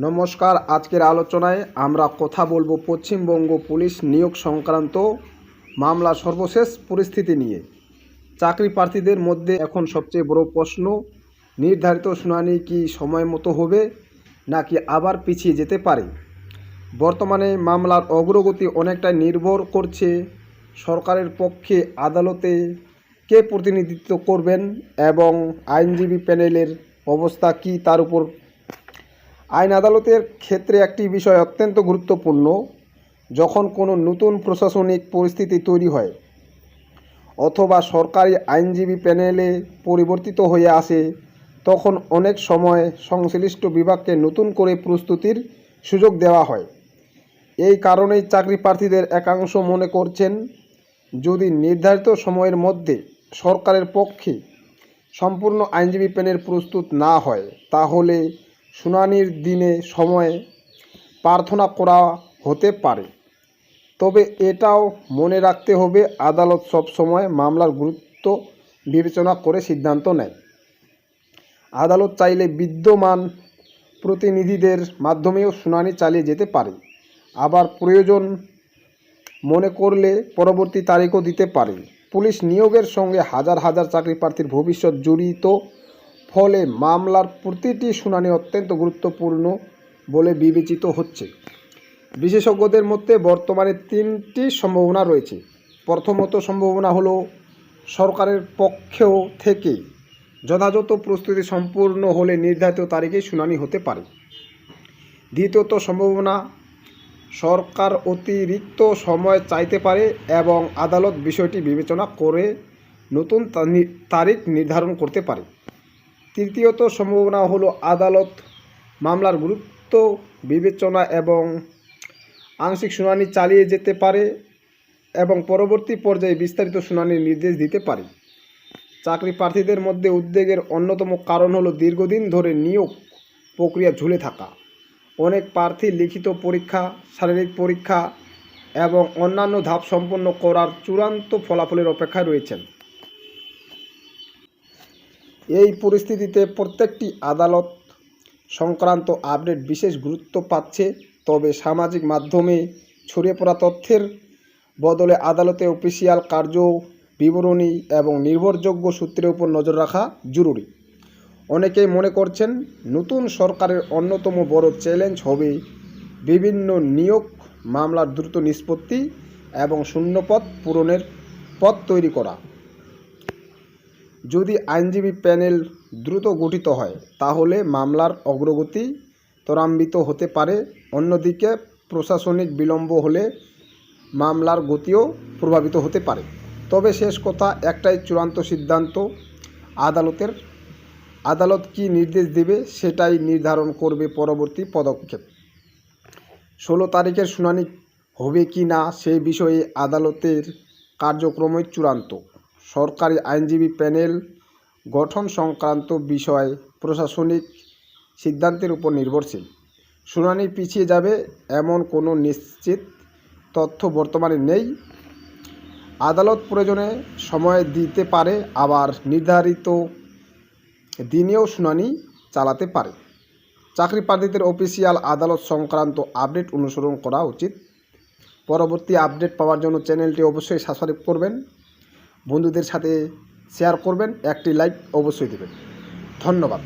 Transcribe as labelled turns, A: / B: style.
A: নমস্কার। আজকের আলোচনায় আমরা কথা বলবো পশ্চিমবঙ্গ পুলিশ নিয়োগ সংক্রান্ত মামলার সর্বশেষ পরিস্থিতি নিয়ে। চাকরি প্রার্থীদের মধ্যে এখন সবচেয়ে বড় প্রশ্ন, নির্ধারিত শুনানি কি সময় মতো হবে নাকি আবার পিছিয়ে যেতে পারে। বর্তমানে মামলার অগ্রগতি অনেকটাই নির্ভর করছে সরকারের পক্ষে আদালতে কে প্রতিনিধিত্ব করবেন এবং আইনজীবী প্যানেলের অবস্থা কী তার উপর। আইন আদালতের ক্ষেত্রে একটি বিষয় অত্যন্ত গুরুত্বপূর্ণ। যখন কোনো নতুন প্রশাসনিক পরিস্থিতি তৈরি হয় অথবা সরকারি আইনজীবী প্যানেলে পরিবর্তিত হয়ে আসে, তখন অনেক সময় সংশ্লিষ্ট বিভাগকে নতুন করে প্রস্তুতির সুযোগ দেওয়া হয়। এই কারণেই চাকরি প্রার্থীদের একাংশ মনে করছেন, যদি নির্ধারিত সময়ের মধ্যে সরকারের পক্ষে সম্পূর্ণ আইনজীবী প্যানেল প্রস্তুত না হয়, তাহলে শুনানির দিনে সময় প্রার্থনা করা হতে পারে। তবে এটাও মনে রাখতে হবে, আদালত সবসময় মামলার গুরুত্ব বিবেচনা করে সিদ্ধান্ত নেয়। আদালত চাইলে বিদ্যমান প্রতিনিধিদের মাধ্যমেও শুনানি চালিয়ে যেতে পারে, আবার প্রয়োজন মনে করলে পরবর্তী তারিখও দিতে পারে। পুলিশ নিয়োগের সঙ্গে হাজার হাজার চাকরি প্রার্থীর ভবিষ্যৎ জড়িত, ফলে মামলার প্রতিটি শুনানি অত্যন্ত গুরুত্বপূর্ণ বলে বিবেচিত হচ্ছে। বিশেষজ্ঞদের মধ্যে বর্তমানে তিনটি সম্ভাবনা রয়েছে। প্রথমত সম্ভাবনা হলো সরকারের পক্ষেও থেকে যথাযথ প্রস্তুতি সম্পূর্ণ হলে নির্ধারিত তারিখে শুনানি হতে পারে। দ্বিতীয়ত সম্ভাবনা, সরকার অতিরিক্ত সময় চাইতে পারে এবং আদালত বিষয়টি বিবেচনা করে নতুন তারিখ নির্ধারণ করতে পারে। তৃতীয়ত সম্ভাবনা হলো আদালত মামলার গুরুত্ব বিবেচনা এবং আংশিক শুনানি চালিয়ে যেতে পারে এবং পরবর্তী পর্যায়ে বিস্তারিত শুনানির নির্দেশ দিতে পারে। চাকরি প্রার্থীদের মধ্যে উদ্বেগের অন্যতম কারণ হলো দীর্ঘদিন ধরে নিয়োগ প্রক্রিয়া ঝুলে থাকা। অনেক প্রার্থী লিখিত পরীক্ষা, শারীরিক পরীক্ষা এবং অন্যান্য ধাপ সম্পন্ন করার চূড়ান্ত ফলাফলের অপেক্ষায় রয়েছেন। এই পরিস্থিতিতে প্রত্যেকটি আদালত সংক্রান্ত আপডেট বিশেষ গুরুত্ব পাচ্ছে। তবে সামাজিক মাধ্যমে ছড়িয়ে পড়া তথ্যের বদলে আদালতে অফিসিয়াল কার্য বিবরণী এবং নির্ভরযোগ্য সূত্রের উপর নজর রাখা জরুরি। অনেকেই মনে করছেন, নতুন সরকারের অন্যতম বড় চ্যালেঞ্জ হবে বিভিন্ন নিয়োগ মামলার দ্রুত নিষ্পত্তি এবং শূন্যপদ পূরণের পথ তৈরি করা। যদি আইনজীবী প্যানেল দ্রুত গঠিত হয়, তাহলে মামলার অগ্রগতি ত্বরান্বিত হতে পারে। অন্যদিকে প্রশাসনিক বিলম্ব হলে মামলার গতিও প্রভাবিত হতে পারে। তবে শেষ কথা একটাই, চূড়ান্ত সিদ্ধান্ত আদালতের। আদালত কী নির্দেশ দেবে সেটাই নির্ধারণ করবে পরবর্তী পদক্ষেপ। 16 তারিখের শুনানি হবে কি না সেই বিষয়ে আদালতের কার্যক্রমই চূড়ান্ত। সরকারি আইনজীবী প্যানেল গঠন সংক্রান্ত বিষয় প্রশাসনিক সিদ্ধান্তের উপর নির্ভরশীল। শুনানি পিছিয়ে যাবে এমন কোনো নিশ্চিত তথ্য বর্তমানে নেই। আদালত প্রয়োজনে সময় দিতে পারে, আবার নির্ধারিত দিনেও শুনানি চালাতে পারে। চাকরি প্রার্থীদের অফিসিয়াল আদালত সংক্রান্ত আপডেট অনুসরণ করা উচিত। পরবর্তী আপডেট পাওয়ার জন্য চ্যানেলটি অবশ্যই সাবস্ক্রাইব করবেন, বন্ধুদের সাথে শেয়ার করবেন, একটি লাইক অবশ্যই দেবেন। ধন্যবাদ।